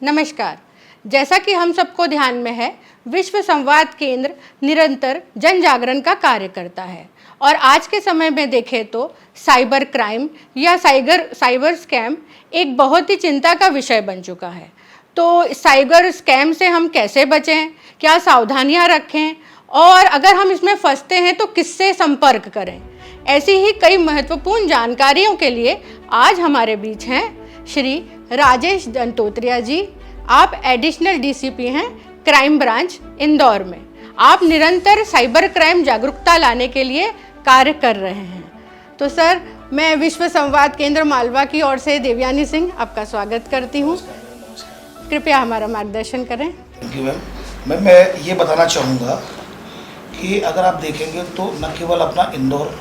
नमस्कार। जैसा कि हम सबको ध्यान में है, विश्व संवाद केंद्र निरंतर जन जागरण का कार्य करता है और आज के समय में देखें तो साइबर क्राइम या साइबर स्कैम एक बहुत ही चिंता का विषय बन चुका है। तो साइबर स्कैम से हम कैसे बचें, क्या सावधानियां रखें और अगर हम इसमें फंसते हैं तो किससे संपर्क करें, ऐसी ही कई महत्वपूर्ण जानकारियों के लिए आज हमारे बीच हैं श्री राजेश दंतोत्रिया जी। आप एडिशनल डीसीपी हैं क्राइम ब्रांच इंदौर में। आप निरंतर साइबर क्राइम जागरूकता लाने के लिए कार्य कर रहे हैं। तो सर, मैं विश्व संवाद केंद्र मालवा की ओर से देवयानी सिंह आपका स्वागत करती हूँ। कृपया हमारा मार्गदर्शन करें। Thank you ma'am. मैं ये बताना चाहूँगा कि अगर आप देखेंगे तो न केवल अपना इंदौर,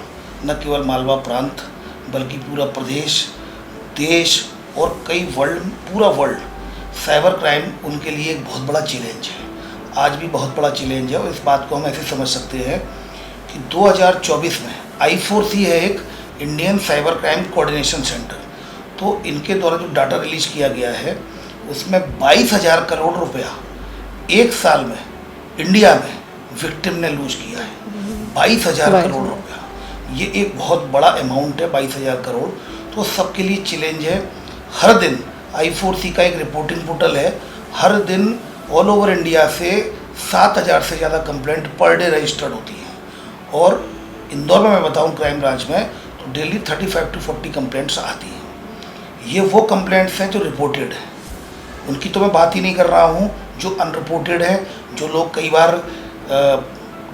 न केवल मालवा प्रांत, बल्कि पूरा प्रदेश, देश और पूरा वर्ल्ड साइबर क्राइम उनके लिए एक बहुत बड़ा चैलेंज है। आज भी बहुत बड़ा चैलेंज है और इस बात को हम ऐसे समझ सकते हैं कि 2024 में I4C है एक Indian cyber crime coordination centre. तो इनके द्वारा जो डाटा रिलीज किया गया है उसमें 22,000 करोड़ रुपया एक साल में इंडिया में विक्टिम ने लूज किया है। 22,000 करोड़ रुपया, ये एक बहुत बड़ा अमाउंट है। 22,000 करोड़ तो सबके लिए चैलेंज है। हर दिन I4C का एक रिपोर्टिंग पोर्टल है, हर दिन ऑल ओवर इंडिया से 7,000 से ज़्यादा कंप्लेंट पर डे रजिस्टर्ड होती हैं। और इंदौर में मैं बताऊं क्राइम ब्रांच में तो डेली 35 to 40 कंप्लेंट्स आती हैं। ये वो कंप्लेंट्स हैं जो रिपोर्टेड हैं, उनकी तो मैं बात ही नहीं कर रहा हूँ। जो अनरिपोर्टेड है, जो लोग कई बार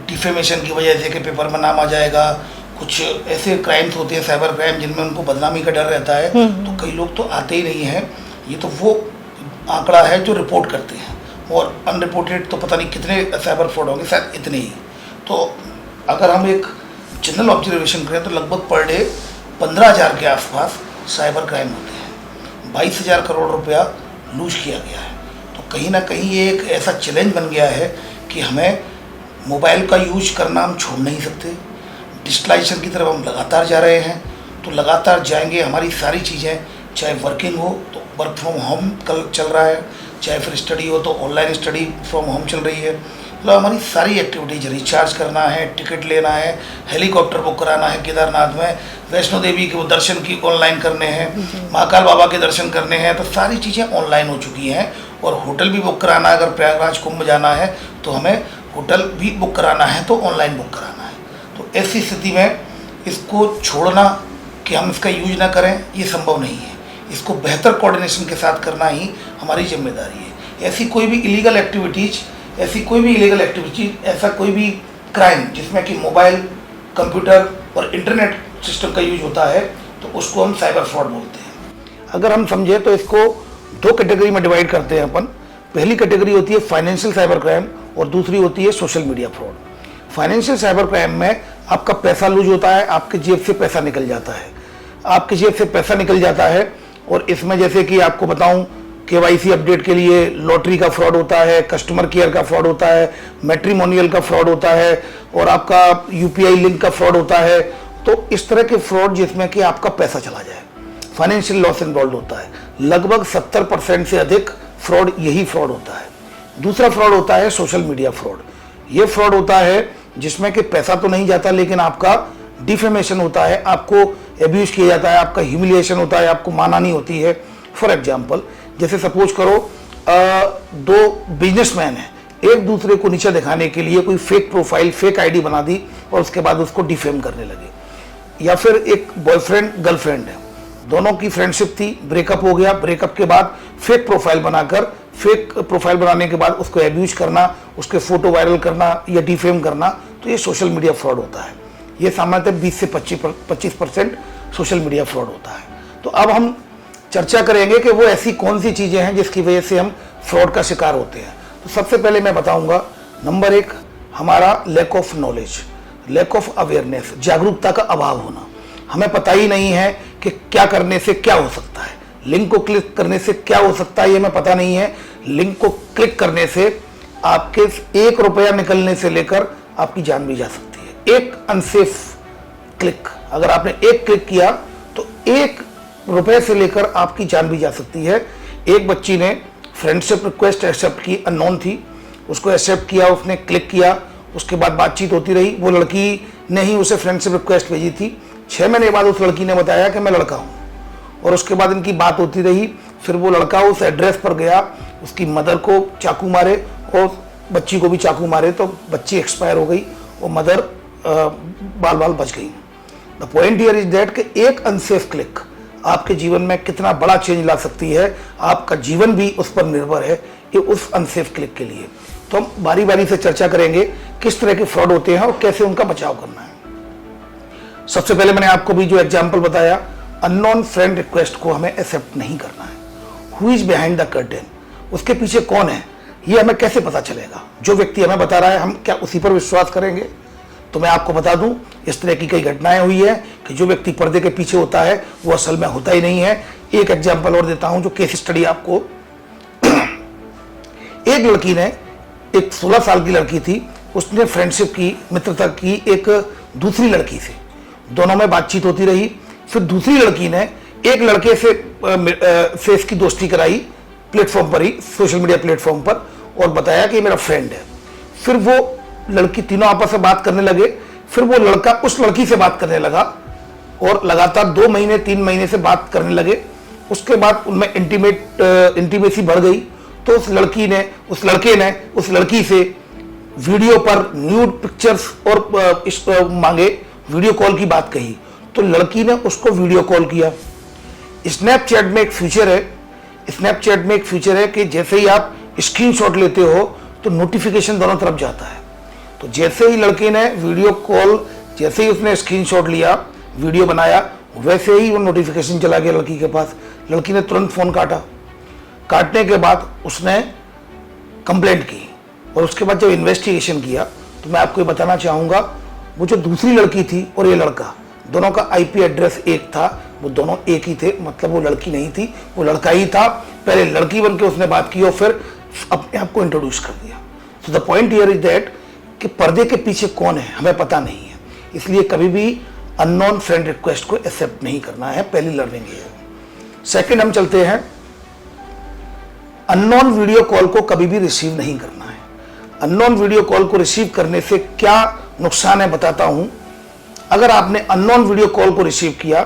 डिफेमेशन की वजह से कि पेपर में नाम आ जाएगा, कुछ ऐसे क्राइम्स होते हैं साइबर क्राइम जिनमें उनको बदनामी का डर रहता है, तो कई लोग तो आते ही नहीं हैं। ये तो वो आंकड़ा है जो रिपोर्ट करते हैं, और अनरिपोर्टेड तो पता नहीं कितने साइबर फ्रॉड होंगे, शायद इतने ही। तो अगर हम एक जनरल ऑब्जर्वेशन करें तो लगभग पर डे 15,000 के आसपास साइबर क्राइम होते हैं। 22,000 करोड़ रुपया लूज किया गया है। तो कहीं ना कहीं ये एक ऐसा चैलेंज बन गया है कि हमें मोबाइल का यूज करना हम छोड़ नहीं सकते। डिजिटलाइजेशन की तरफ हम लगातार जा रहे हैं, तो लगातार जाएंगे। हमारी सारी चीज़ें, चाहे वर्किंग हो तो वर्क फ्रॉम होम कल चल रहा है, चाहे फिर स्टडी हो तो ऑनलाइन स्टडी फ्रॉम होम चल रही है। मतलब हमारी सारी एक्टिविटीज, रिचार्ज करना है, टिकट लेना है, हेलीकॉप्टर बुक कराना है केदारनाथ में, वैष्णो देवी के वो दर्शन की ऑनलाइन करने हैं, महाकाल बाबा के दर्शन करने हैं, तो सारी चीज़ें ऑनलाइन हो चुकी हैं। और होटल भी बुक कराना है, अगर प्रयागराज कुंभ जाना है तो हमें होटल भी बुक कराना है तो ऑनलाइन बुक कराना है। तो ऐसी स्थिति में इसको छोड़ना कि हम इसका यूज ना करें, ये संभव नहीं है। इसको बेहतर कोऑर्डिनेशन के साथ करना ही हमारी जिम्मेदारी है। ऐसी कोई भी इलीगल एक्टिविटीज़, ऐसा कोई भी क्राइम जिसमें कि मोबाइल, कंप्यूटर और इंटरनेट सिस्टम का यूज होता है, तो उसको हम साइबर फ्रॉड बोलते हैं। अगर हम समझे तो इसको दो कैटेगरी में डिवाइड करते हैं अपन। पहली कैटेगरी होती है फाइनेंशियल साइबर क्राइम और दूसरी होती है social media fraud. Financial cyber crime में आपका पैसा लूज होता है, आपकी जेब से पैसा निकल जाता है। और इसमें जैसे कि आपको बताऊं, KYC अपडेट के लिए लॉटरी का फ्रॉड होता है, कस्टमर केयर का फ्रॉड होता है, मैट्रिमोनियल का फ्रॉड होता है और आपका UPI लिंक का फ्रॉड होता है। तो इस तरह के फ्रॉड जिसमें कि आपका पैसा चला जाए, फाइनेंशियल लॉस इन्वॉल्व होता है। लगभग 70% से अधिक फ्रॉड यही फ्रॉड होता है। दूसरा फ्रॉड होता है सोशल मीडिया फ्रॉड। ये फ्रॉड होता है जिसमें कि पैसा तो नहीं जाता, लेकिन आपका डिफेमेशन होता है, आपको एब्यूज किया जाता है, आपका ह्यूमिलिएशन होता है, आपको मानहानि होती है। फॉर एग्जाम्पल, जैसे सपोज करो दो बिजनेसमैन हैं, एक दूसरे को नीचे दिखाने के लिए कोई फेक प्रोफाइल, फेक ID बना दी और उसके बाद उसको डिफेम करने लगे। या फिर एक बॉयफ्रेंड गर्लफ्रेंड है, दोनों की फ्रेंडशिप थी, ब्रेकअप हो गया, ब्रेकअप के बाद फेक प्रोफाइल बनाने के बाद उसको एब्यूज करना, उसके फोटो वायरल करना या डिफेम करना, तो ये सोशल मीडिया फ्रॉड होता है। ये सामान्यतः 20 से 25% सोशल मीडिया फ्रॉड होता है। तो अब हम चर्चा करेंगे कि वो ऐसी कौन सी चीज़ें हैं जिसकी वजह से हम फ्रॉड का शिकार होते हैं। तो सबसे पहले मैं बताऊंगा, नंबर 1 हमारा lack of knowledge, lack of awareness, जागरूकता का अभाव होना। हमें पता ही नहीं है कि क्या करने से क्या हो सकता है, लिंक को क्लिक करने से क्या हो सकता है, ये हमें पता नहीं है। लिंक को क्लिक करने से आपके 1 रुपया निकलने से लेकर आपकी जान भी जा सकती है। एक अनसेफ क्लिक, अगर आपने एक क्लिक किया तो 1 रुपए से लेकर आपकी जान भी जा सकती है। एक बच्ची ने फ्रेंडशिप रिक्वेस्ट एक्सेप्ट की, अननोन थी, उसको एक्सेप्ट किया, उसने क्लिक किया, उसके बाद बातचीत होती रही। वो लड़की ने ही उसे फ्रेंडशिप रिक्वेस्ट भेजी थी। 6 महीने बाद उस लड़की ने बताया कि मैं लड़का हूँ, और उसके बाद इनकी बात होती रही। फिर वो लड़का उस एड्रेस पर गया, उसकी मदर को चाकू मारे और बच्ची को भी चाकू मारे, तो बच्ची एक्सपायर हो गई और मदर बाल बाल बच गई। The point here is that कि एक अनसेफ क्लिक आपके जीवन में कितना बड़ा चेंज ला सकती है, आपका जीवन भी उस पर निर्भर है कि उस अनसेफ क्लिक के लिए। तो हम बारी बारी से चर्चा करेंगे किस तरह के फ्रॉड होते हैं और कैसे उनका बचाव करना है। सबसे पहले मैंने आपको भी जो एग्जाम्पल बताया, अननोन फ्रेंड रिक्वेस्ट को हमें एक्सेप्ट नहीं करना है। Who is behind the curtain, उसके पीछे कौन है, ये हमें कैसे पता चलेगा? जो व्यक्ति हमें बता रहा है, हम क्या उसी पर विश्वास करेंगे? तो मैं आपको बता दूं, इस तरह की कई घटनाएं हुई है कि जो व्यक्ति पर्दे के पीछे होता है वो असल में होता ही नहीं है। एक एग्जाम्पल और देता हूं, जो केस स्टडी आपको। एक लड़की ने, एक 16 साल की लड़की थी, उसने फ्रेंडशिप की, मित्रता की एक दूसरी लड़की से। दोनों में बातचीत होती रही। फिर दूसरी लड़की ने एक लड़के से इसकी दोस्ती कराई प्लेटफॉर्म पर ही, सोशल मीडिया प्लेटफॉर्म पर, और बताया कि मेरा फ्रेंड है। फिर वो लड़की, तीनों आपस में बात करने लगे। फिर वो लड़का उस लड़की से बात करने लगा और लगातार 2 महीने 3 महीने से बात करने लगे। उसके बाद उनमें इंटीमेसी बढ़ गई। तो उस लड़के ने उस लड़की से वीडियो पर न्यूड पिक्चर्स और मांगे, वीडियो कॉल की बात कही। तो लड़की ने उसको वीडियो कॉल किया। स्नैपचैट में एक फीचर है कि जैसे ही आप स्क्रीनशॉट लेते हो तो नोटिफिकेशन दोनों तरफ जाता है। तो जैसे ही लड़के ने वीडियो कॉल, जैसे ही उसने स्क्रीनशॉट लिया, वीडियो बनाया, वैसे ही वो नोटिफिकेशन चला गया लड़की के पास। लड़की ने तुरंत फ़ोन काटा। काटने के बाद उसने कंप्लेंट की, और उसके बाद जब इन्वेस्टिगेशन किया तो मैं आपको ये बताना चाहूँगा, वो जो दूसरी लड़की थी और ये लड़का, दोनों का IP एड्रेस एक था। वो दोनों एक ही थे, मतलब वो लड़की नहीं थी, वो लड़का ही था। पहले लड़की बन के उसने बात की और फिर अपने आप को इंट्रोड्यूस कर दिया। So the point here is that कि पर्दे के पीछे कौन है हमें पता नहीं है, इसलिए कभी भी अननोन फ्रेंड रिक्वेस्ट को एक्सेप्ट नहीं करना है। पहली लर्निंग ये है। सेकंड, हम चलते हैं, अननोन वीडियो कॉल को कभी भी रिसीव नहीं करना है। अननोन वीडियो कॉल को रिसीव करने से क्या नुकसान है बताता हूं। अगर आपने अननोन वीडियो कॉल को रिसीव किया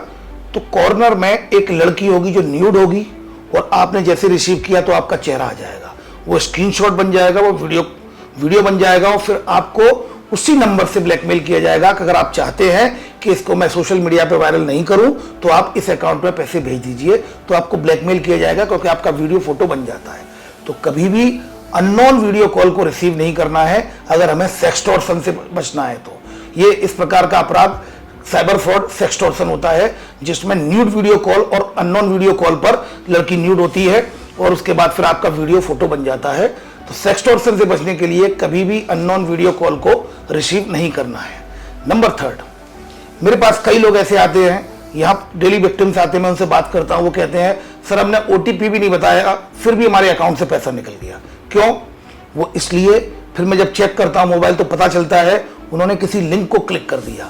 तो कॉर्नर में एक लड़की होगी जो न्यूड होगी, और आपने जैसे रिसीव किया तो आपका चेहरा आ जाएगा, वो स्क्रीनशॉट बन जाएगा, वो वीडियो बन जाएगा, और फिर आपको उसी नंबर से ब्लैकमेल किया जाएगा कि अगर आप चाहते हैं कि इसको मैं सोशल मीडिया पे वायरल नहीं करूं तो आप इस अकाउंट में पैसे भेज दीजिए। तो आपको ब्लैकमेल किया जाएगा क्योंकि आपका वीडियो फोटो बन जाता है। तो कभी भी अननोन वीडियो कॉल को रिसीव नहीं करना है अगर हमें सेक्सटॉर्शन से बचना है। तो ये इस प्रकार का अपराध साइबर फ्रॉड सेक्सटॉर्शन होता है, जिसमें न्यूड वीडियो कॉल और अननोन वीडियो कॉल पर लड़की न्यूड होती है और उसके बाद फिर आपका वीडियो फोटो बन जाता है। तो सेक्सटॉर्शन से बचने के लिए कभी भी अननोन वीडियो कॉल को रिसीव नहीं करना है। नंबर 3, मेरे पास कई लोग ऐसे आते हैं, यहाँ डेली विक्टिम्स आते हैं, मैं उनसे बात करता हूँ, वो कहते हैं सर हमने OTP भी नहीं बताया, फिर भी हमारे अकाउंट से पैसा निकल गया। क्यों? वो इसलिए, फिर मैं जब चेक करता हूँ मोबाइल तो पता चलता है उन्होंने किसी लिंक को क्लिक कर दिया।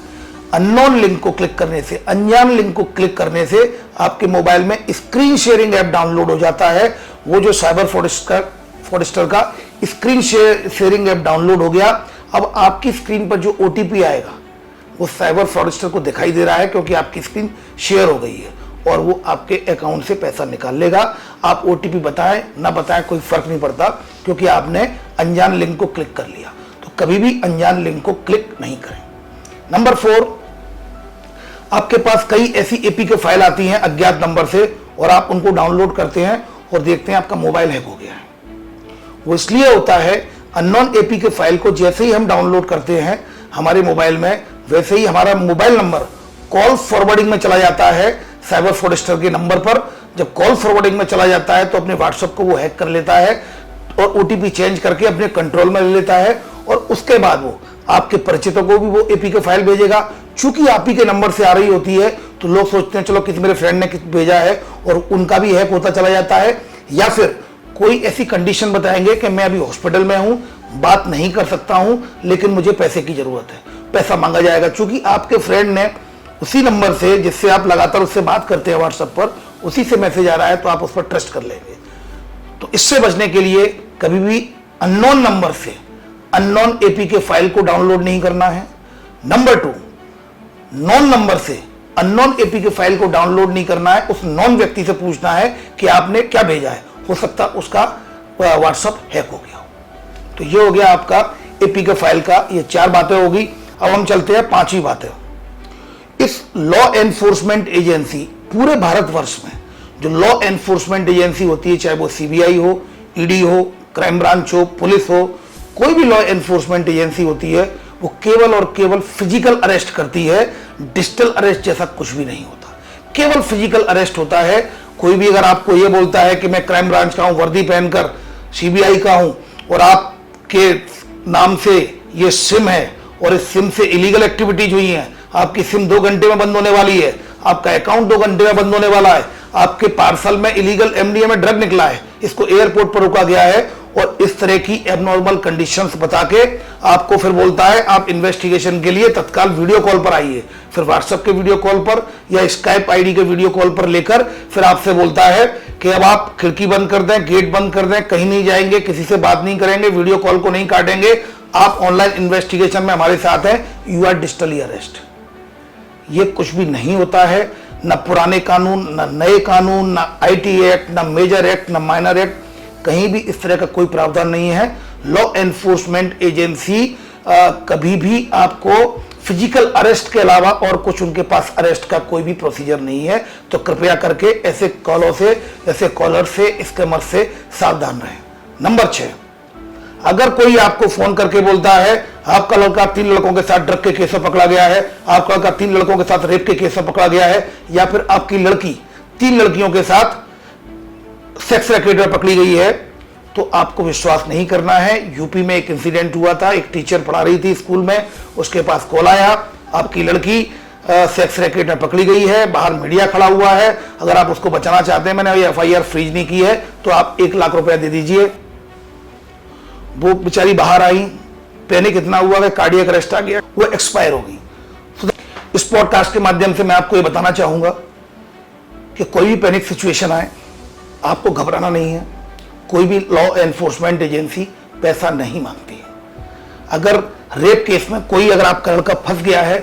अननोन लिंक को क्लिक करने से, अनजान लिंक को क्लिक करने से आपके मोबाइल में स्क्रीन शेयरिंग ऐप डाउनलोड हो जाता है। वो जो साइबर फ्रॉडस्टर का स्क्रीन शेयरिंग ऐप डाउनलोड हो गया। अब आपकी स्क्रीन पर जो OTP आएगा वो साइबर फ्रॉडस्टर को दिखाई दे रहा है क्योंकि आपकी स्क्रीन शेयर हो गई है, और वो आपके अकाउंट से पैसा निकाल लेगा। आप OTP बताएं ना बताएं कोई फर्क नहीं पड़ता, क्योंकि आपने अनजान लिंक को क्लिक कर लिया। तो कभी भी अनजान लिंक को क्लिक नहीं करें। नंबर 4, आपके पास कई ऐसी APK फाइल आती हैं अज्ञात नंबर से, और आप उनको डाउनलोड करते हैं और देखते हैं आपका मोबाइल हैक हो गया है। वो इसलिए होता है, अननोन APK फाइल को जैसे ही हम डाउनलोड करते हैं हमारे मोबाइल में, वैसे ही हमारा मोबाइल नंबर कॉल फॉरवर्डिंग में चला जाता है साइबर फ्रॉडस्टर के नंबर पर। जब कॉल फॉरवर्डिंग में चला जाता है तो अपने WhatsApp को वो हैक कर लेता है और OTP चेंज करके अपने कंट्रोल में ले लेता है, और उसके बाद वो आपके परिचितों को भी वो APK फाइल भेजेगा। चूंकि आप ही के नंबर से आ रही होती है तो लोग सोचते हैं चलो किसी मेरे फ्रेंड ने भेजा है, और उनका भी हैक होता चला जाता है। या फिर कोई ऐसी कंडीशन बताएंगे कि मैं अभी हॉस्पिटल में हूं, बात नहीं कर सकता हूं, लेकिन मुझे पैसे की जरूरत है, पैसा मांगा जाएगा। चूंकि आपके फ्रेंड ने उसी नंबर से, जिससे आप लगातार उससे बात करते हैं WhatsApp पर, उसी से मैसेज आ रहा है, तो आप उस पर ट्रस्ट कर लेंगे। तो इससे बचने के लिए कभी भी अननोन नंबर से अननोन एपीके फाइल को डाउनलोड नहीं करना है। नंबर 2, नॉन नंबर से अननोन एपीके फाइल को डाउनलोड नहीं करना है। उस नॉन व्यक्ति से पूछना है कि आपने क्या भेजा है, हो सकता उसका व्हाट्सएप हैक हो गया हो। तो ये हो गया आपका एपीके फाइल का, ये 4 बातें होगी। अब हम चलते हैं 5वीं बातें। इस लॉ एनफोर्समेंट एजेंसी, पूरे भारतवर्ष में जो लॉ एनफोर्समेंट एजेंसी होती है, चाहे वो सीबीआई हो, ईडी हो, क्राइम ब्रांच हो, पुलिस हो, कोई भी लॉ एनफोर्समेंट एजेंसी होती है, वो केवल और केवल फिजिकल अरेस्ट करती है। डिजिटल अरेस्ट जैसा कुछ भी नहीं होता, केवल फिजिकल अरेस्ट होता है। कोई भी अगर आपको ये बोलता है कि मैं क्राइम ब्रांच का हूं, वर्दी पहनकर सीबीआई का हूं, और आपके नाम से ये सिम है और इस सिम से इलीगल एक्टिविटीज हुई हैं, आपकी सिम 2 घंटे में बंद होने वाली है, आपका अकाउंट 2 घंटे में बंद होने वाला है, आपके पार्सल में इलीगल एमडीएमए ड्रग निकला है, इसको एयरपोर्ट पर रुका गया है, और इस तरह की एबनॉर्मल कंडीशंस बता के आपको फिर बोलता है आप इन्वेस्टिगेशन के लिए तत्काल वीडियो कॉल पर आइए। फिर व्हाट्सएप के वीडियो कॉल पर या स्काइप आईडी के वीडियो कॉल पर लेकर फिर आपसे बोलता है कि अब आप खिड़की बंद कर दें, गेट बंद कर दें, कहीं नहीं जाएंगे, किसी से बात नहीं करेंगे, वीडियो कॉल को नहीं काटेंगे, आप ऑनलाइन इन्वेस्टिगेशन में हमारे साथ हैं, यू आर डिजिटली अरेस्ट। ये कुछ भी नहीं होता है, न पुराने कानून, न नए कानून, न आईटी एक्ट, न मेजर एक्ट, न माइनर एक्ट, कहीं भी इस तरह का कोई प्रावधान नहीं है। लॉ एनफोर्समेंट एजेंसी कभी भी आपको फिजिकल अरेस्ट के अलावा और कुछ उनके पास अरेस्ट का कोई भी प्रोसीजर नहीं है। तो कृपया करके ऐसे कॉलों से, ऐसे कॉलर से, स्कैमर से सावधान रहें। नंबर 6, अगर कोई आपको फोन करके बोलता है आपका लड़का 3 लड़कों के साथ ड्रग के केस में पकड़ा गया है, आपका लड़का 3 लड़कों के साथ रेप के केस में पकड़ा गया है, या फिर आपकी लड़की 3 लड़कियों के साथ सेक्स रैकेट में पकड़ी गई है, तो आपको विश्वास नहीं करना है। यूपी में एक इंसिडेंट हुआ था, एक टीचर पढ़ा रही थी स्कूल में, उसके पास कॉल आया आपकी लड़की सेक्स रैकेट में पकड़ी गई है, बाहर मीडिया खड़ा हुआ है, अगर आप उसको बचाना चाहते हैं, मैंने एफआईआर फ्रीज नहीं की है, तो आप 1 लाख रुपया दे दीजिए। वो बेचारी बाहर आई, पैनिक इतना हुआ कि कार्डियक अरेस्ट आ गया, वो एक्सपायर हो गई। इस पॉडकास्ट के माध्यम से मैं आपको ये बताना चाहूंगा कि कोई भी पैनिक सिचुएशन आए, आपको घबराना नहीं है। कोई भी लॉ एनफोर्समेंट एजेंसी पैसा नहीं मांगती है। अगर रेप केस में कोई अगर आपका लड़का फंस गया है,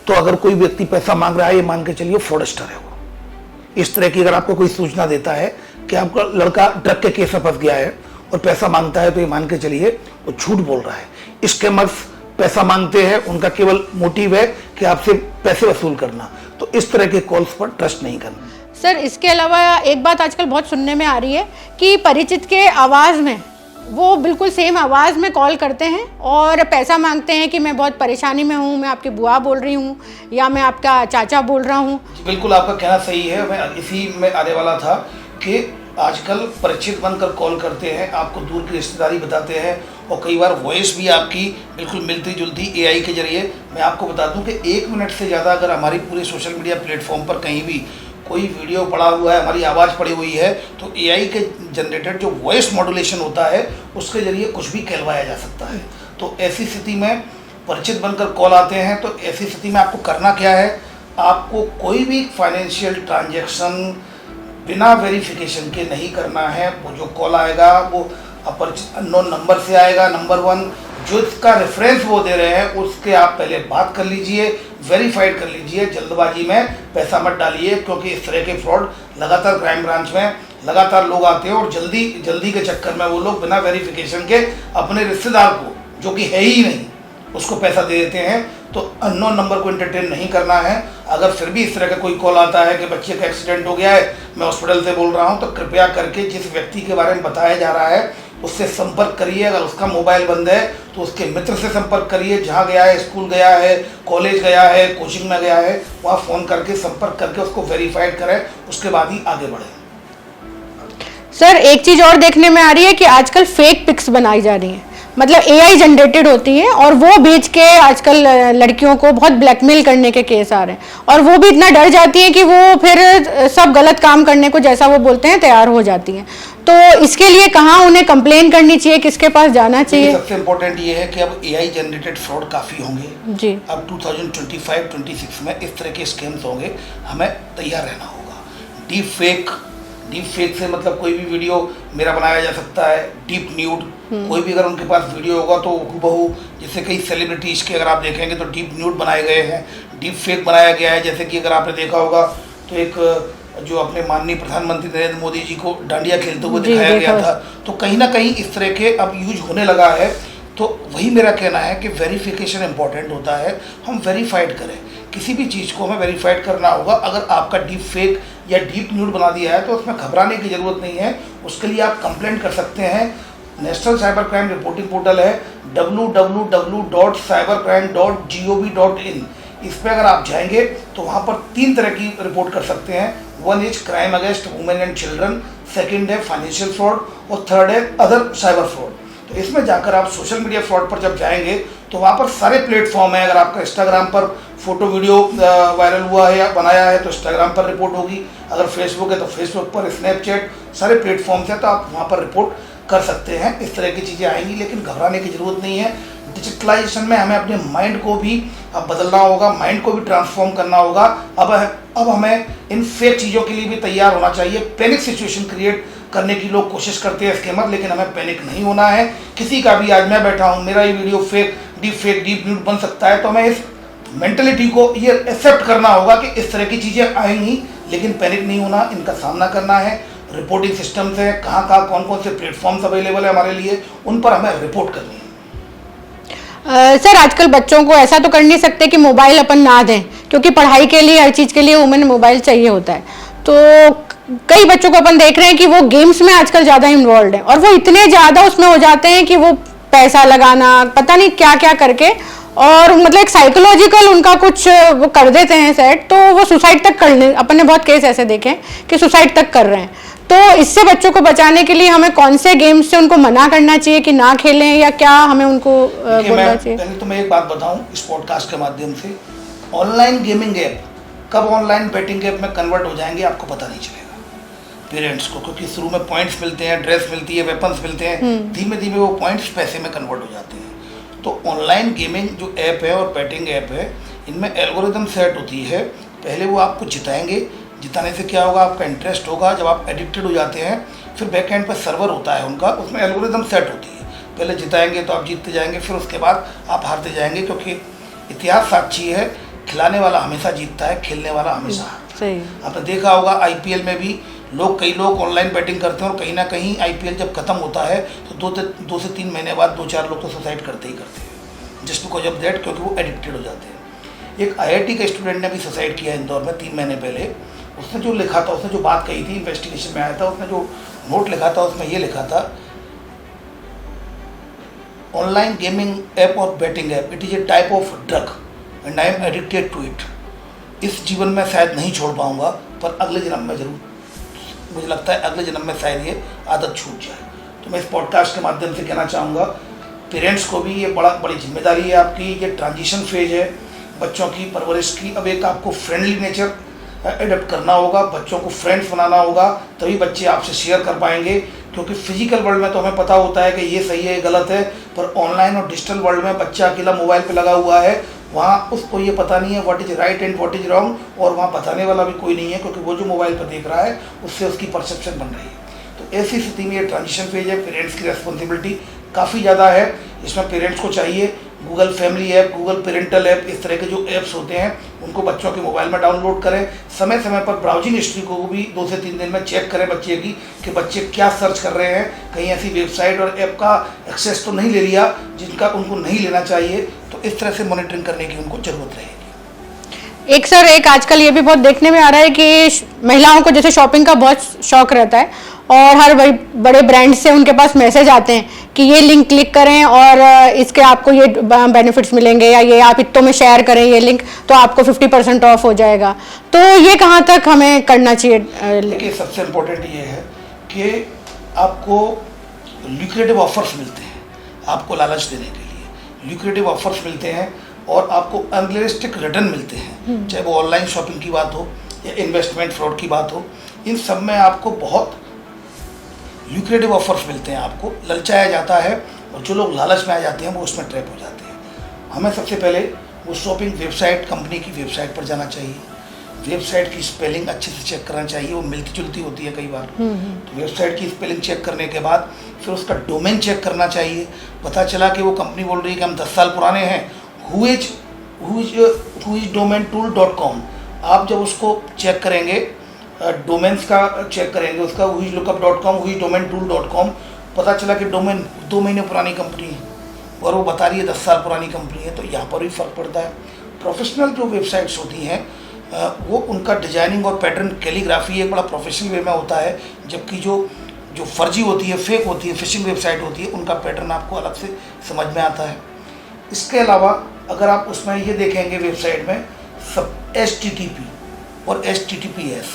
तो अगर कोई व्यक्ति पैसा मांग रहा है, ये मान के चलिए फ्रॉडस्टर है वो। इस तरह की अगर आपको कोई सूचना देता है कि आपका लड़का ड्रग के केस में फंस गया है और पैसा मांगता है, तो ये मान के चलिए वो झूठ बोल रहा है। स्कैमर्स पैसा मांगते हैं, उनका केवल मोटिव है कि आपसे पैसे वसूल करना। तो इस तरह के कॉल्स पर ट्रस्ट नहीं करना। सर, इसके अलावा एक बात आजकल बहुत सुनने में आ रही है कि परिचित के आवाज़ में, वो बिल्कुल सेम आवाज़ में कॉल करते हैं और पैसा मांगते हैं कि मैं बहुत परेशानी में हूँ, मैं आपकी बुआ बोल रही हूँ या मैं आपका चाचा बोल रहा हूँ। बिल्कुल आपका कहना सही है, मैं इसी में आने वाला था कि आजकल परिचित बनकर कॉल करते हैं, आपको दूर की रिश्तेदारी बताते हैं, और कई बार वॉइस भी आपकी बिल्कुल मिलती जुलती एआई के जरिए। मैं आपको बता दूं कि 1 मिनट से ज़्यादा अगर हमारी पूरे सोशल मीडिया प्लेटफॉर्म पर कहीं भी कोई वीडियो पड़ा हुआ है, हमारी आवाज़ पड़ी हुई है, तो एआई के जनरेटेड जो वॉइस मॉड्यूलेशन होता है, उसके जरिए कुछ भी कहलवाया जा सकता है। तो ऐसी स्थिति में परिचित बनकर कॉल आते हैं, तो ऐसी स्थिति में आपको करना क्या है, आपको कोई भी फाइनेंशियल ट्रांजैक्शन बिना वेरिफिकेशन के नहीं करना है। वो जो कॉल आएगा वो अपरिचित अननोन नंबर से आएगा। नंबर 1, जो इसका रेफरेंस वो दे रहे हैं उसके आप पहले बात कर लीजिए, वेरीफाइड कर लीजिए। जल्दबाजी में पैसा मत डालिए, क्योंकि इस तरह के फ्रॉड लगातार क्राइम ब्रांच में लगातार लोग आते हैं, और जल्दी के चक्कर में वो लोग बिना वेरिफिकेशन के अपने रिश्तेदार को, जो कि है ही नहीं, उसको पैसा दे देते हैं। तो अननोन नंबर को एंटरटेन नहीं करना है। अगर फिर भी इस तरह का कोई कॉल आता है कि बच्चे का एक्सीडेंट हो गया है, मैं हॉस्पिटल से बोल रहा हूं, तो कृपया करके जिस व्यक्ति के बारे में बताया जा रहा है उससे संपर्क करिए। अगर उसका मोबाइल बंद है तो उसके मित्र से संपर्क करिए, जहाँ गया है, स्कूल गया है, कॉलेज गया है, कोचिंग में गया है, वहाँ फ़ोन करके संपर्क करके उसको वेरीफाइड करें, उसके बाद ही आगे बढ़ें। सर, एक चीज़ और देखने में आ रही है कि आजकल फेक पिक्स बनाई जा रही हैं, मतलब एआई जनरेटेड होती है, और वो बेच के आजकल लड़कियों को बहुत ब्लैकमेल करने के केस आ रहे हैं, और वो भी इतना डर जाती हैं कि वो फिर सब गलत काम करने को, जैसा वो बोलते हैं, तैयार हो जाती हैं। तो इसके लिए कहाँ उन्हें कंप्लेन करनी चाहिए, किसके पास जाना चाहिए? सबसे इम्पोर्टेंट ये है कि अब एआई जनरेटेड फ्रॉड काफ़ी होंगे जी। अब 2025-26 में इस तरह के स्कैम्स होंगे, हमें तैयार रहना होगा। डीप फेक, डीप फेक से मतलब कोई भी वीडियो मेरा बनाया जा सकता है, डीप न्यूड, कोई भी अगर उनके पास वीडियो होगा तो हूबहू, जैसे कई सेलिब्रिटीज़ के अगर आप देखेंगे तो डीप न्यूड बनाए गए हैं, डीप फेक बनाया गया है। जैसे कि अगर आपने देखा होगा तो एक जो अपने माननीय प्रधानमंत्री नरेंद्र मोदी जी को डांडिया खेलते हुए दिखाया गया था, तो कहीं ना कहीं इस तरह के अब यूज होने लगा है। तो वही मेरा कहना है कि वेरिफिकेशन इंपॉर्टेंट होता है, हम वेरीफाइड करें, किसी भी चीज़ को हमें वेरीफाइड करना होगा। अगर आपका डीप फेक या डीप न्यूड बना दिया है तो उसमें घबराने की ज़रूरत नहीं है, उसके लिए आप कंप्लेंट कर सकते हैं। National cyber crime reporting portal है www.cybercrime.gov.in, इस पर अगर आप जाएंगे तो वहाँ पर 3 तरह की रिपोर्ट कर सकते हैं। 1 is crime against women and children, 2nd है फाइनेंशियल फ्रॉड और 3rd है अदर साइबर फ्रॉड। तो इसमें जाकर आप सोशल मीडिया फ्रॉड पर जब जाएंगे तो वहाँ पर सारे प्लेटफॉर्म हैं। अगर आपका इंस्टाग्राम पर फोटो वीडियो वायरल हुआ है या बनाया है तो इंस्टाग्राम पर रिपोर्ट होगी, अगर फेसबुक है तो फेसबुक पर, स्नैपचैट, सारे प्लेटफॉर्म्स हैं तो आप वहाँ पर रिपोर्ट कर सकते हैं। इस तरह की चीज़ें आएंगी, लेकिन घबराने की ज़रूरत नहीं है। डिजिटलाइजेशन में हमें अपने माइंड को भी अब बदलना होगा, माइंड को भी ट्रांसफॉर्म करना होगा। अब हमें इन फेक चीज़ों के लिए भी तैयार होना चाहिए। पैनिक सिचुएशन क्रिएट करने की लोग कोशिश करते हैं स्कैमर, लेकिन हमें पैनिक नहीं होना है। किसी का भी, आज मैं बैठा हूँ, मेरा ये वीडियो फेक डीप न्यूड बन सकता है, तो हमें इस मेंटलिटी को ये एक्सेप्ट करना होगा कि इस तरह की चीज़ें आएंगी, लेकिन पैनिक नहीं होना, इनका सामना करना है। रिपोर्टिंग सिस्टम्स हैं, कहाँ कौन से प्लेटफॉर्म्स अवेलेबल है हमारे लिए, उन पर हमें रिपोर्ट करनी है। सर, आजकल बच्चों को ऐसा तो कर नहीं सकते कि मोबाइल अपन ना दें, क्योंकि पढ़ाई के लिए, हर चीज़ के लिए उन्हें मोबाइल चाहिए होता है। तो कई बच्चों को अपन देख रहे हैं कि वो गेम्स में आजकल ज़्यादा इन्वॉल्व है, और वो इतने ज़्यादा उसमें हो जाते हैं कि वो पैसा लगाना, पता नहीं क्या क्या करके, और मतलब एक साइकोलॉजिकल उनका कुछ वो कर देते हैं सेट, तो वो सुसाइड तक करने, अपन ने बहुत केस ऐसे देखे हैं कि सुसाइड तक कर रहे हैं। तो इससे बच्चों को बचाने के लिए हमें कौन से गेम्स से उनको मना करना चाहिए कि ना खेलें, या क्या हमें उनको बोलना चाहिए? पहले तो मैं एक बात बताऊं इस पॉडकास्ट के माध्यम से, ऑनलाइन गेमिंग ऐप कब ऑनलाइन बेटिंग ऐप में कन्वर्ट हो जाएंगे आपको पता नहीं चलेगा पेरेंट्स को, क्योंकि शुरू में पॉइंट्स मिलते हैं, ड्रेस मिलती है, वेपन्स मिलते हैं, धीमे धीमे वो पॉइंट्स पैसे में कन्वर्ट हो जाते हैं। तो ऑनलाइन गेमिंग जो ऐप है और बेटिंग ऐप है, इनमें एल्गोरिदम सेट होती है। पहले वो आपको जिताएंगे, जिताने से क्या होगा, आपका इंटरेस्ट होगा। जब आप एडिक्टेड हो जाते हैं, फिर बैक एंड पर सर्वर होता है उनका, उसमें एल्गोरिदम सेट होती है। पहले जिताएंगे तो आप जीतते जाएंगे, फिर उसके बाद आप हारते जाएंगे, क्योंकि इतिहास साक्षी है, खिलाने वाला हमेशा जीतता है, खेलने वाला हमेशा हारता है। आपने देखा होगा आईपीएल में भी कई लोग ऑनलाइन बैटिंग करते हैं, और कहीं ना कहीं आईपीएल जब खत्म होता है तो 2 से 3 महीने बाद 2-4 लोग तो सुसाइड करते ही करते हैं, जस्ट बिकॉज ऑफ दैट, क्योंकि वो एडिक्टेड हो जाते हैं। एक आईआईटी के स्टूडेंट ने भी सुसाइड किया इंदौर में 3 महीने पहले। उसने जो लिखा था, उसने जो बात कही थी, इन्वेस्टिगेशन में आया था, उसने जो नोट लिखा था उसमें ये लिखा था, ऑनलाइन गेमिंग ऐप और betting app, it is a type of drug and I am addicted to it. इस जीवन में शायद नहीं छोड़ पाऊंगा, पर अगले जन्म में ज़रूर, मुझे लगता है अगले जन्म में शायद ये आदत छूट जाए। तो मैं इस पॉडकास्ट के माध्यम से कहना चाहूँगा पेरेंट्स को भी, ये बड़ी जिम्मेदारी है आपकी। ये ट्रांजिशन फेज है बच्चों की परवरिश की। अब एक आपको फ्रेंडली नेचर एडप्ट करना होगा, बच्चों को फ्रेंड्स बनाना होगा, तभी बच्चे आपसे शेयर कर पाएंगे। क्योंकि फिजिकल वर्ल्ड में तो हमें पता होता है कि ये सही है, ये गलत है, पर ऑनलाइन और डिजिटल वर्ल्ड में बच्चा अकेला मोबाइल पे लगा हुआ है, वहाँ उसको ये पता नहीं है what is right and what is wrong, और वहाँ बताने वाला भी कोई नहीं है, क्योंकि वो जो मोबाइल पर देख रहा है उससे उसकी परसेप्शन बन रही है। तो ऐसी स्थिति में ये ट्रांजिशन फेज है, पेरेंट्स की रेस्पॉन्सिबिलिटी काफ़ी ज़्यादा है। इसमें पेरेंट्स को चाहिए Google family app, Google parental app, इस तरह के जो ऐप्स होते हैं उनको बच्चों के मोबाइल में डाउनलोड करें। समय समय पर ब्राउजिंग हिस्ट्री को भी 2 से 3 दिन में चेक करें बच्चे की, कि बच्चे क्या सर्च कर रहे हैं, कहीं ऐसी वेबसाइट और ऐप का एक्सेस तो नहीं ले लिया जिनका उनको नहीं लेना चाहिए। तो इस तरह से मॉनिटरिंग करने की उनको ज़रूरत रहेगी। एक सर, एक आजकल ये भी बहुत देखने में आ रहा है कि महिलाओं को जैसे शॉपिंग का बहुत शौक रहता है, और हर बड़े ब्रांड से उनके पास मैसेज आते हैं कि ये लिंक क्लिक करें और इसके आपको ये बेनिफिट्स मिलेंगे, या ये आप इतनों में शेयर करें ये लिंक तो आपको 50% ऑफ हो जाएगा। तो ये कहाँ तक हमें करना चाहिए? देखिए, सबसे इम्पोर्टेंट ये है कि आपको ल्यूक्रेटिव ऑफर्स मिलते हैं, आपको लालच देने के लिए ल्यूक्रेटिव ऑफर्स मिलते हैं, और आपको अनरियलिस्टिक रिटर्न मिलते हैं, चाहे वो ऑनलाइन शॉपिंग की बात हो या इन्वेस्टमेंट फ्रॉड की बात हो। इन सब में आपको बहुत ल्यूक्रेटिव ऑफर्स मिलते हैं, आपको ललचाया जाता है, और जो लोग लालच में आ जाते हैं वो उसमें ट्रैप हो जाते हैं। हमें सबसे पहले वो शॉपिंग वेबसाइट, कंपनी की वेबसाइट पर जाना चाहिए। वेबसाइट की स्पेलिंग अच्छे से चेक करना चाहिए, वो मिलती जुलती होती है कई बार। तो वेबसाइट की स्पेलिंग चेक करने के बाद फिर उसका डोमेन चेक करना चाहिए। पता चला कि वो कंपनी बोल रही है कि हम 10 साल पुराने हैं, हु इज domaintool.com। आप जब उसको चेक करेंगे, डोमेन्स का चेक करेंगे उसका, who is lookup.com, who is domaintool.com, पता चला कि डोमेन 2 महीने पुरानी कंपनी है और वो बता रही है 10 साल पुरानी कंपनी है, तो यहाँ पर भी फ़र्क पड़ता है। प्रोफेशनल जो वेबसाइट्स होती हैं वो उनका डिजाइनिंग और पैटर्न कैलीग्राफी एक बड़ा प्रोफेशनल वे में होता है, जबकि जो फर्जी होती है, फेक होती है, फिशिंग वेबसाइट होती है, उनका पैटर्न आपको अलग से समझ में आता है। इसके अलावा अगर आप उसमें ये देखेंगे वेबसाइट में सब HTTP और HTTPS,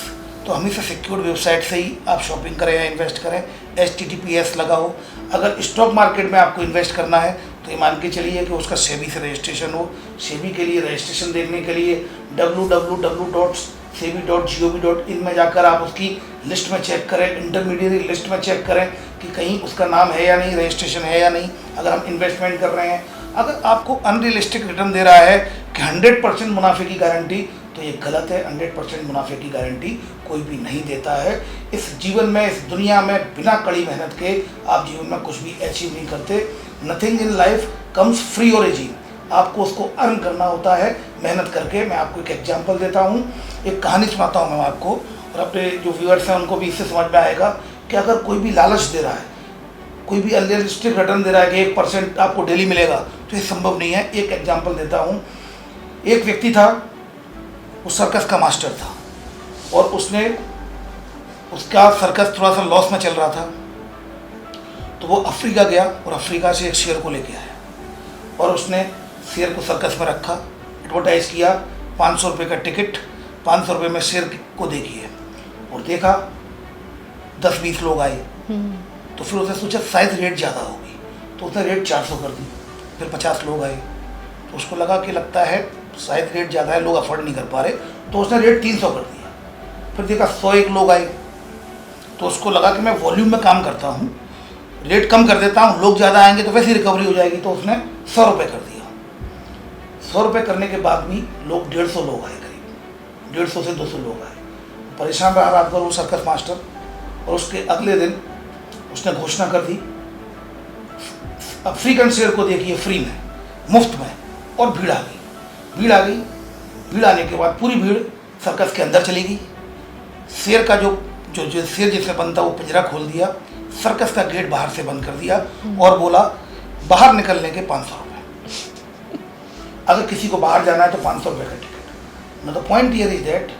तो हमेशा सिक्योर्ड वेबसाइट से ही आप शॉपिंग करें या इन्वेस्ट करें, HTTPS लगा हो। अगर स्टॉक मार्केट में आपको इन्वेस्ट करना है तो ये मान के चलिए कि उसका सेबी से रजिस्ट्रेशन हो। सेबी के लिए रजिस्ट्रेशन देखने के लिए www.sebi.gov.in में जाकर आप उसकी लिस्ट में चेक करें, इंटरमीडिएट लिस्ट में चेक करें कि कहीं उसका नाम है या नहीं, रजिस्ट्रेशन है या नहीं। अगर हम इन्वेस्टमेंट कर रहे हैं, अगर आपको अनरियलिस्टिक रिटर्न दे रहा है कि 100% मुनाफे की गारंटी, तो ये गलत है। 100% मुनाफे की गारंटी कोई भी नहीं देता है। इस जीवन में, इस दुनिया में बिना कड़ी मेहनत के आप जीवन में कुछ भी अचीव नहीं करते। Nothing in life comes free और इजी, आपको उसको अर्न करना होता है मेहनत करके। मैं आपको एक एग्जांपल देता हूँ, एक कहानी सुनाता हूँ मैं आपको, और अपने जो व्यूअर्स हैं उनको भी इससे समझ में आएगा कि अगर कोई भी लालच दे रहा है, कोई भी अनरियलिस्टिक रिटर्न दे रहा है कि 1% आपको डेली मिलेगा, तो ये संभव नहीं है। एक एग्जाम्पल देता हूँ। एक व्यक्ति था, वो सर्कस का मास्टर था और उसका सर्कस थोड़ा सा लॉस में चल रहा था, तो वो अफ्रीका गया और अफ्रीका से एक शेर को लेके आया और उसने शेर को सर्कस में रखा, एडवर्टाइज किया, 500 रुपये का टिकट, 500 रुपये में शेर को देखिए, और देखा 10-20 लोग आए। तो फिर उसने सोचा शायद रेट ज़्यादा होगी, तो उसने रेट 400 कर दी। फिर 50 लोग आए, तो उसको लगा कि लगता है शायद रेट ज़्यादा है, लोग अफोर्ड नहीं कर पा रहे, तो उसने रेट 300 कर दिया। फिर देखा 101 लोग आए, तो उसको लगा कि मैं वॉल्यूम में काम करता हूँ, रेट कम कर देता हूँ, लोग ज़्यादा आएंगे तो वैसे रिकवरी हो जाएगी, तो उसने 100 रुपये कर दिया। 100 रुपये करने के बाद भी लोग 150 लोग आए, करीब 150 से 200 लोग आए। परेशान रहा रात भर वो सर्कस मास्टर, और उसके अगले दिन उसने घोषणा कर दी, अफ्रीकन शेर को देखिए फ्री में, मुफ्त में, और भीड़ आ गई। भीड़ आने के बाद पूरी भीड़ सर्कस के अंदर चली गई। शेर का जो शेर जिसमें बंद था वो पिंजरा खोल दिया, सर्कस का गेट बाहर से बंद कर दिया और बोला बाहर निकलने के 500 रुपये, अगर किसी को बाहर जाना है तो 500 रुपये का टिकट। ना the point here is that,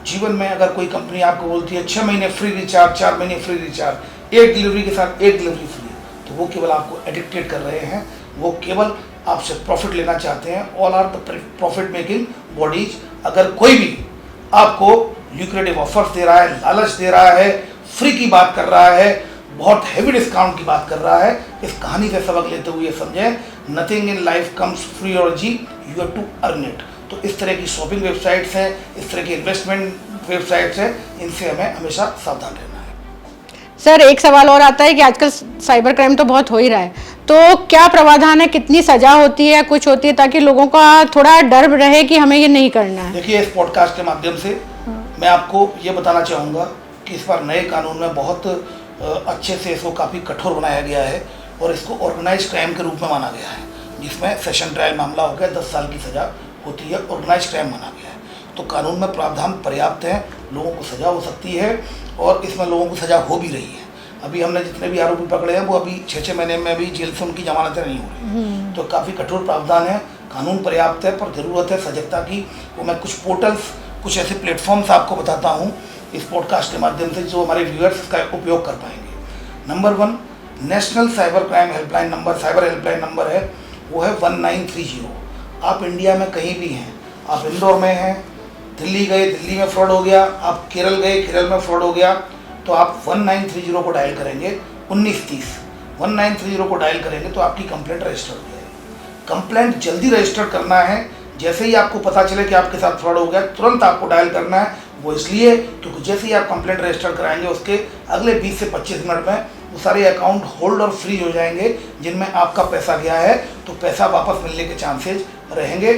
जीवन में अगर कोई कंपनी आपको बोलती है 6 महीने फ्री रिचार्ज, 4 महीने फ्री रिचार्ज, 1 डिलीवरी के साथ 1 डिलीवरी फ्री, तो वो केवल आपको एडिक्टेड कर रहे हैं, वो केवल आपसे प्रॉफिट लेना चाहते हैं। All are the profit making bodies. अगर कोई भी आपको ल्यूक्रेटिव ऑफर्स दे रहा है, लालच दे रहा है, फ्री की बात कर रहा है, बहुत हैवी डिस्काउंट की बात कर रहा है, इस कहानी से सबक लेते हुए समझें, nothing in life comes free और जी, you have to earn it. तो इस तरह की शॉपिंग वेबसाइट्स हैं, इस तरह की इन्वेस्टमेंट वेबसाइट्स हैं, इनसे हमें हमेशा सावधान रहना है। सर, एक सवाल और आता है कि आजकल साइबर क्राइम तो बहुत हो ही रहा है, तो क्या प्रावधान है, कितनी सजा होती है, कुछ होती है, ताकि लोगों का थोड़ा डर रहे कि हमें ये नहीं करना है? देखिए, इस पॉडकास्ट के माध्यम से मैं आपको ये बताना चाहूँगा कि इस बार नए कानून में बहुत अच्छे से इसको काफ़ी कठोर बनाया गया है और इसको ऑर्गेनाइज क्राइम के रूप में माना गया है, जिसमें सेशन ट्रायल मामला हो गया, 10 साल की सज़ा होती है, ऑर्गेनाइज क्राइम माना गया है। तो कानून में प्रावधान पर्याप्त है, लोगों को सज़ा हो सकती है और इसमें लोगों को सज़ा हो भी रही है। अभी हमने जितने भी आरोपी पकड़े हैं वो अभी 6-6 महीने में भी जेल से उनकी जमानतें नहीं हो रही, तो काफ़ी कठोर प्रावधान है, कानून पर्याप्त है, पर ज़रूरत है सजगता की। वो मैं कुछ पोर्टल्स, कुछ ऐसे प्लेटफॉर्म्स आपको बताता हूँ इस पॉडकास्ट के माध्यम से, जो हमारे व्यूअर्स इसका उपयोग कर पाएंगे। Number 1, national cyber crime helpline number, cyber helpline number है, वो है 1930। आप इंडिया में कहीं भी हैं, आप इंदौर में हैं, दिल्ली गए, दिल्ली में फ्रॉड हो गया, आप केरल गए, केरल में फ्रॉड हो गया, तो आप 1930 को डायल करेंगे, 1930 1930 को डायल करेंगे तो आपकी कंप्लेंट रजिस्टर हो जाएगी। कंप्लेंट जल्दी रजिस्टर करना है, जैसे ही आपको पता चले कि आपके साथ फ्रॉड हो गया तुरंत आपको डायल करना है। वो इसलिए क्योंकि जैसे ही आप कंप्लेंट रजिस्टर कराएंगे उसके अगले 20 से 25 मिनट में वो सारे अकाउंट होल्ड और फ्रीज हो जाएंगे जिनमें आपका पैसा गया है, तो पैसा वापस मिलने के चांसेज रहेंगे।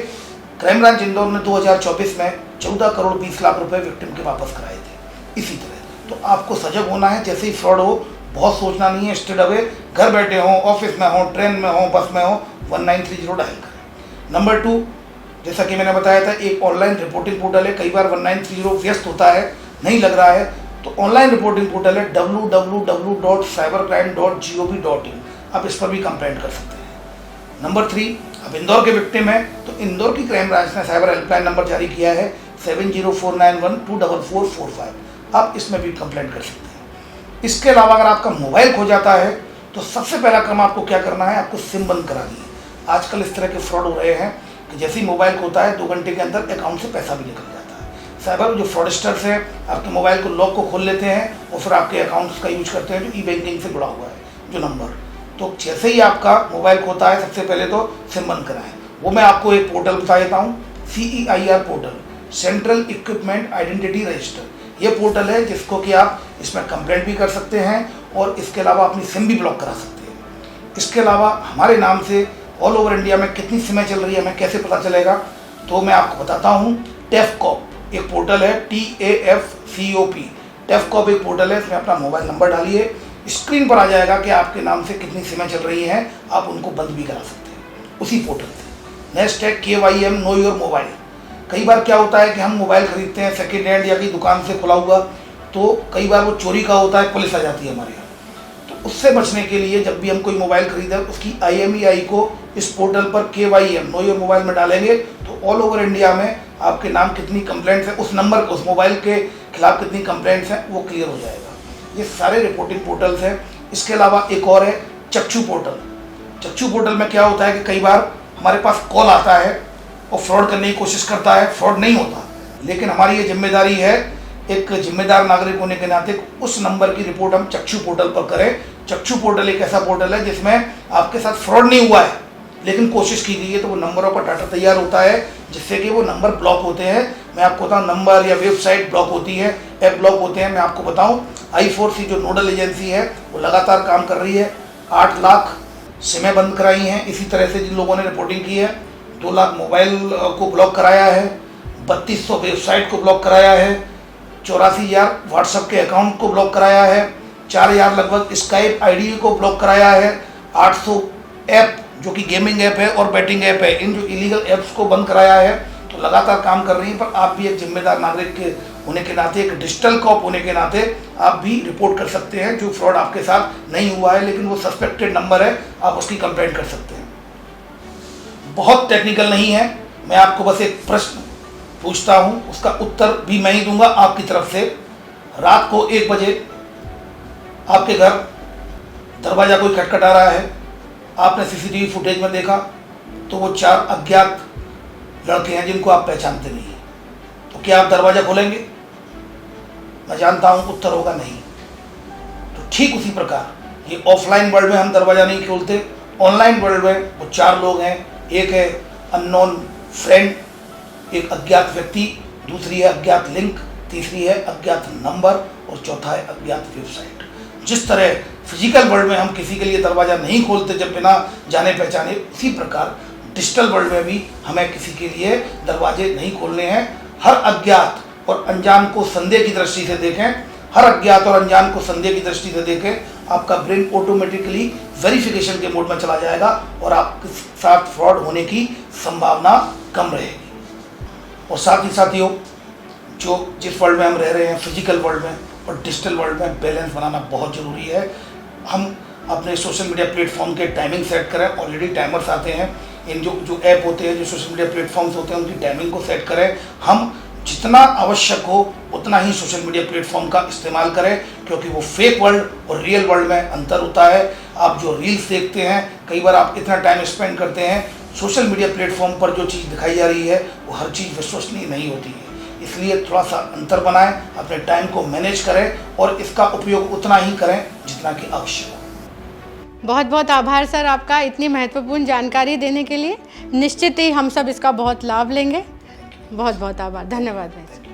क्राइम ब्रांच इंदौर ने 2024 में 14 करोड़ 20 लाख रुपए विक्टिम के वापस कराए थे। इसी तरह तो आपको सजग होना है, जैसे ही फ्रॉड हो बहुत सोचना नहीं है, स्ट्रेट अवे घर बैठे हो, ऑफिस में हो, ट्रेन में हो, बस में हो, 1930 डायल करें। नंबर 2, जैसा कि मैंने बताया था, एक ऑनलाइन रिपोर्टिंग पोर्टल है। कई बार 1930 व्यस्त होता है, नहीं लग रहा है, तो ऑनलाइन रिपोर्टिंग पोर्टल है www.cybercrime.gov.in। आप इस पर भी कंप्लेंट कर सकते हैं। नंबर 3, अब इंदौर के विक्टिम है तो इंदौर की क्राइम ब्रांच ने साइबर हेल्पलाइन नंबर जारी किया है 7049124445। आप इसमें भी कंप्लेंट कर सकते हैं। इसके अलावा अगर आपका मोबाइल खो जाता है तो सबसे पहला काम आपको क्या करना है, आपको सिम बंद करा दी है। आजकल इस तरह के फ्रॉड हो रहे हैं कि जैसे ही मोबाइल खोता है 2 घंटे के अंदर अकाउंट से पैसा भी निकल जाता है। साइबर जो फ्रॉडस्टर्स हैं आपके मोबाइल को लॉक को खोल लेते हैं और फिर आपके अकाउंट्स का यूज करते हैं जो ई-बैंकिंग से जुड़ा हुआ है जो नंबर। तो जैसे ही आपका मोबाइल खोता है सबसे पहले तो सिम बंद कराएं। वो मैं आपको एक पोर्टल बता देता हूँ, CEIR portal, central equipment identity register. ये पोर्टल है जिसको कि आप इसमें कंप्लेंट भी कर सकते हैं और इसके अलावा अपनी सिम भी ब्लॉक करा सकते हैं। इसके अलावा हमारे नाम से ऑल ओवर इंडिया में कितनी सिमें चल रही है हमें कैसे पता चलेगा, तो मैं आपको बताता हूँ। टेफकॉप एक पोर्टल है, TAFCOP। टेफकॉप एक पोर्टल है, इसमें अपना मोबाइल नंबर डालिए, स्क्रीन पर आ जाएगा कि आपके नाम से कितनी सिमें चल रही हैं, आप उनको बंद भी करा सकते हैं उसी पोर्टल से। नेक्स्ट है KYM नो योर मोबाइल। कई बार क्या होता है कि हम मोबाइल खरीदते हैं सेकेंड हैंड या कहीं दुकान से खुला हुआ, तो कई बार वो चोरी का होता है, पुलिस आ जाती है हमारे यहाँ। तो उससे बचने के लिए जब भी हम कोई मोबाइल खरीदें उसकी IMEI को इस पोर्टल पर KYM नो योर मोबाइल में डालेंगे तो ऑल ओवर इंडिया में आपके नाम कितनी कंप्लेंट्स हैं, उस नंबर उस मोबाइल के खिलाफ कितनी कंप्लेंट्स हैं वो क्लियर हो जाएगा। ये सारे रिपोर्टिंग पोर्टल्स हैं। इसके अलावा एक और है चक्षु पोर्टल। चक्षु पोर्टल में क्या होता है कि कई बार हमारे पास कॉल आता है और फ्रॉड करने की कोशिश करता है, फ्रॉड नहीं होता, लेकिन हमारी ये जिम्मेदारी है एक जिम्मेदार नागरिक होने के नाते उस नंबर की रिपोर्ट हम चक्षु पोर्टल पर करें। चक्षु पोर्टल एक ऐसा पोर्टल है जिसमें आपके साथ फ्रॉड नहीं हुआ है लेकिन कोशिश की गई है, तो वो नंबरों का डाटा तैयार होता है जिससे कि वो नंबर ब्लॉक होते हैं। मैं आपको बताऊँ, नंबर या वेबसाइट ब्लॉक होती है, ऐप ब्लॉक होते हैं। मैं आपको बताऊँ, I4C जो नोडल एजेंसी है वो लगातार काम कर रही है। 8 लाख सिमें बंद कराई हैं इसी तरह से जिन लोगों ने रिपोर्टिंग की है। 2 लाख मोबाइल को ब्लॉक कराया है, 3200 वेबसाइट को ब्लॉक कराया है, 84,000 व्हाट्सएप के अकाउंट को ब्लॉक कराया है, 4,000 लगभग स्काइप ID को ब्लॉक कराया है, 800 ऐप जो कि गेमिंग ऐप है और बैटिंग ऐप है, इन जो इलीगल ऐप्स को बंद कराया है। तो लगातार काम कर रही है, पर आप भी एक जिम्मेदार नागरिक के होने के नाते, एक डिजिटल कॉप होने के नाते आप भी रिपोर्ट कर सकते हैं। जो फ्रॉड आपके साथ नहीं हुआ है लेकिन वो सस्पेक्टेड नंबर है, आप उसकी कंप्लेंट कर सकते हैं। बहुत टेक्निकल नहीं है, मैं आपको बस एक प्रश्न पूछता हूँ, उसका उत्तर भी मैं ही दूंगा आपकी तरफ से। रात को 1 बजे आपके घर दरवाज़ा कोई खटखटा रहा है, आपने CCTV फुटेज में देखा तो वो 4 अज्ञात लड़के हैं जिनको आप पहचानते नहीं हैं, तो क्या आप दरवाज़ा खोलेंगे? मैं जानता हूँ उत्तर होगा नहीं। तो ठीक उसी प्रकार ये ऑफलाइन वर्ल्ड में हम दरवाज़ा नहीं खोलते, ऑनलाइन वर्ल्ड में वो 4 लोग हैं। एक है अननोन फ्रेंड, एक अज्ञात व्यक्ति, दूसरी है अज्ञात लिंक, तीसरी है अज्ञात नंबर और चौथा है अज्ञात वेबसाइट। जिस तरह फिजिकल वर्ल्ड में हम किसी के लिए दरवाज़ा नहीं खोलते जब बिना जाने पहचाने, उसी प्रकार डिजिटल वर्ल्ड में भी हमें किसी के लिए दरवाजे नहीं खोलने हैं। हर अज्ञात और अनजान को संदेह की दृष्टि से देखें, हर अज्ञात और अनजान को संदेह की दृष्टि से देखें, आपका ब्रेन ऑटोमेटिकली वेरिफिकेशन के मोड में चला जाएगा और आपके साथ फ्रॉड होने की संभावना कम रहेगी। और साथ ही साथियों, जो जिस वर्ल्ड में हम रह रहे हैं, फिजिकल वर्ल्ड में और डिजिटल वर्ल्ड में बैलेंस बनाना बहुत ज़रूरी है। हम अपने सोशल मीडिया प्लेटफॉर्म के टाइमिंग सेट करें, ऑलरेडी टाइमर्स आते हैं, इन जो ऐप होते हैं, जो सोशल मीडिया प्लेटफॉर्म्स होते हैं, उनकी टाइमिंग को सेट करें। हम जितना आवश्यक हो उतना ही सोशल मीडिया प्लेटफॉर्म का इस्तेमाल करें, क्योंकि वो फेक वर्ल्ड और रियल वर्ल्ड में अंतर होता है। आप जो रील्स देखते हैं, कई बार आप इतना टाइम स्पेंड करते हैं, सोशल मीडिया प्लेटफॉर्म पर जो चीज़ दिखाई जा रही है वो हर चीज़ विश्वसनीय नहीं होती है। इसलिए थोड़ा सा अंतर बनाएं, अपने टाइम को मैनेज करें और इसका उपयोग उतना ही करें जितना कि आवश्यक हो। बहुत बहुत आभार सर आपका इतनी महत्वपूर्ण जानकारी देने के लिए। निश्चित ही हम सब इसका बहुत लाभ लेंगे। बहुत बहुत आभार, धन्यवाद भाई।